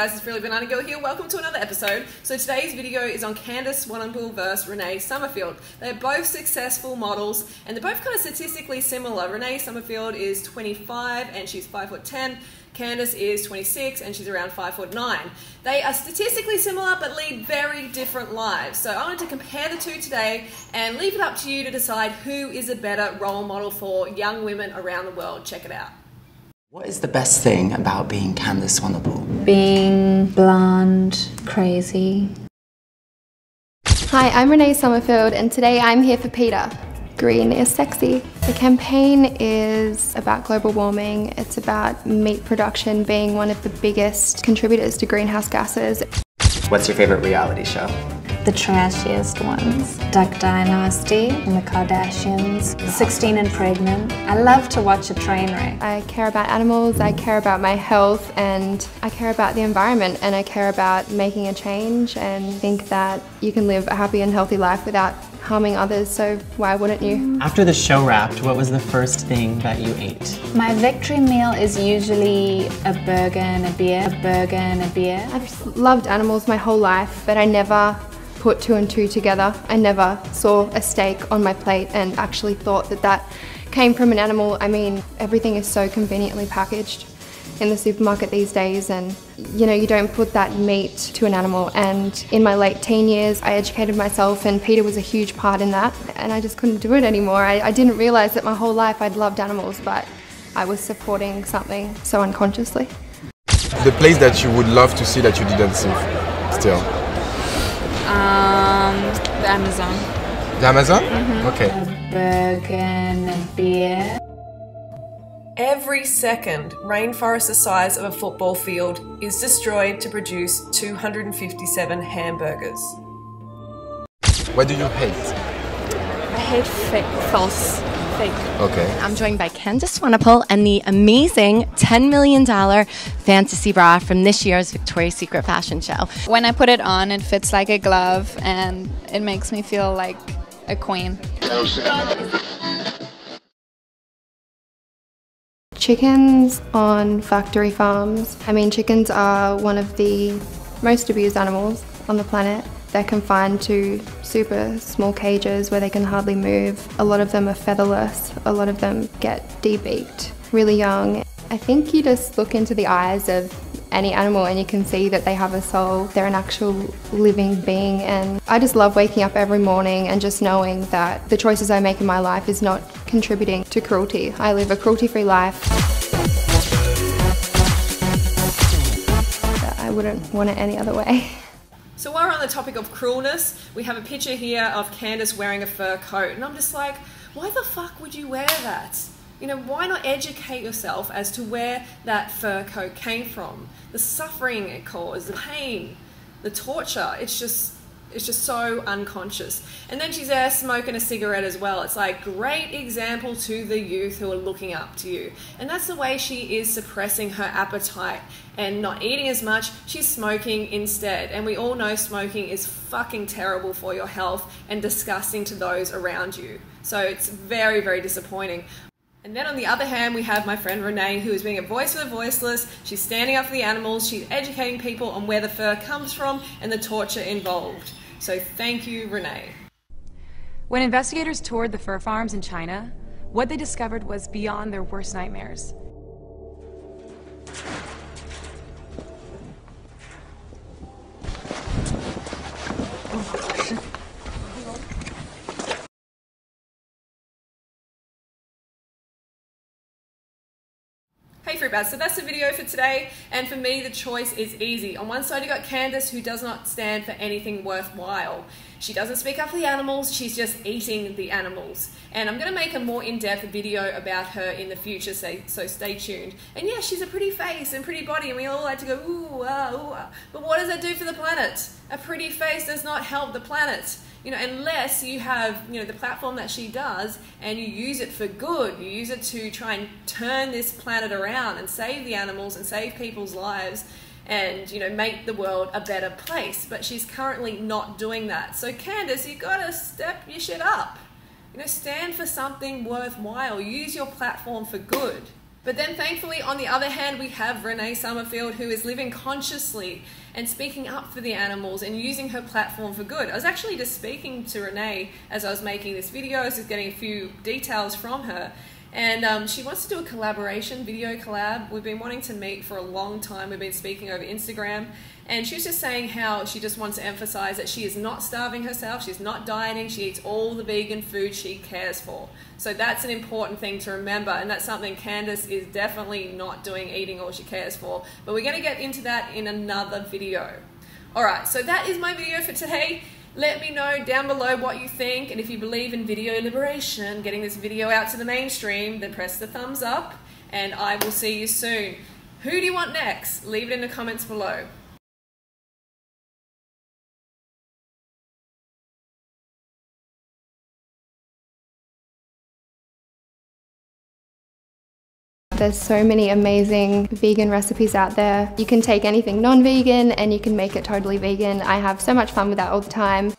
guys, it's Really Banana Girl here. Welcome to another episode. So today's video is on CANDICE SWANEPOEL versus RENEE SOMERFIELD. They're both successful models and they're both kind of statistically similar. RENEE SOMERFIELD is 25 and she's 5'10". CANDICE is 26 and she's around 5'9". They are statistically similar but lead very different lives. So I wanted to compare the two today and leave it up to you to decide who is a better role model for young women around the world. Check it out. What is the best thing about being CANDICE SWANEPOEL? Being blonde, crazy. Hi, I'm RENEE SOMERFIELD and today I'm here for Peter. Green is sexy. The campaign is about global warming. It's about meat production being one of the biggest contributors to greenhouse gases. What's your favorite reality show? The trashiest ones. Duck Dynasty and the Kardashians. 16 and Pregnant. I love to watch a train wreck. I care about animals, I care about my health, and I care about the environment, and I care about making a change and think that you can live a happy and healthy life without harming others, so why wouldn't you? After the show wrapped, what was the first thing that you ate? My victory meal is usually a burger and a beer. I've loved animals my whole life, but I never put two and two together. I never saw a steak on my plate and actually thought that that came from an animal. I mean, everything is so conveniently packaged in the supermarket these days, and you know, you don't put that meat to an animal. And in my late teen years, I educated myself, and Peter was a huge part in that, and I just couldn't do it anymore. I didn't realize that my whole life I'd loved animals, but I was supporting something so unconsciously. The place that you would love to see that you didn't see still? The Amazon. The Amazon? Mm-hmm. Okay. A burger and a beer. Every second, rainforest the size of a football field is destroyed to produce 257 hamburgers. What do you hate? I hate false. Fake. Okay. I'm joined by CANDICE SWANEPOEL and the amazing $10 million fantasy bra from this year's Victoria's Secret fashion show. When I put it on, it fits like a glove and it makes me feel like a queen. Chickens on factory farms. I mean, chickens are one of the most abused animals on the planet. They're confined to super small cages where they can hardly move. A lot of them are featherless. A lot of them get debeaked really young. I think you just look into the eyes of any animal and you can see that they have a soul. They're an actual living being, and I just love waking up every morning and just knowing that the choices I make in my life is not contributing to cruelty. I live a cruelty-free life. I wouldn't want it any other way. So while we're on the topic of cruelness, we have a picture here of CANDICE wearing a fur coat, and I'm just like, why the fuck would you wear that? You know, why not educate yourself as to where that fur coat came from? The suffering it caused, the pain, the torture, it's just so unconscious. And then she's there smoking a cigarette as well. It's like, great example to the youth who are looking up to you. And that's the way she is suppressing her appetite and not eating as much. She's smoking instead. And we all know smoking is fucking terrible for your health and disgusting to those around you. So it's very, very disappointing. And then on the other hand, we have my friend RENEE, who is being a voice for the voiceless. She's standing up for the animals. She's educating people on where the fur comes from and the torture involved. So thank you, RENEE. When investigators toured the fur farms in China, what they discovered was beyond their worst nightmares. Hey Fruitbats, so that's the video for today, and for me the choice is easy. On one side you got CANDICE, who does not stand for anything worthwhile. She doesn't speak up for the animals, she's just eating the animals. And I'm going to make a more in-depth video about her in the future, so stay tuned. And yeah, she's a pretty face and pretty body, and we all like to go ooh, ooh, ah. But what does that do for the planet? A pretty face does not help the planet. You know, unless you have, you know, the platform that she does and you use it for good, you use it to try and turn this planet around and save the animals and save people's lives and, you know, make the world a better place. But she's currently not doing that. So CANDICE, you gotta step your shit up. You know, stand for something worthwhile. Use your platform for good. But then thankfully, on the other hand, we have Renee Somerfield, who is living consciously and speaking up for the animals and using her platform for good. I was actually just speaking to Renee as I was making this video. I was just getting a few details from her. And she wants to do a collaboration, video collab. We've been wanting to meet for a long time. We've been speaking over Instagram. And she was just saying how she just wants to emphasize that she is not starving herself. She's not dieting. She eats all the vegan food she cares for. So that's an important thing to remember. And that's something Candice is definitely not doing, eating all she cares for. But we're going to get into that in another video. All right, so that is my video for today. Let me know down below what you think, and if you believe in video liberation, getting this video out to the mainstream, then press the thumbs up, and I will see you soon. Who do you want next? Leave it in the comments below. There's so many amazing vegan recipes out there. You can take anything non-vegan and you can make it totally vegan. I have so much fun with that all the time.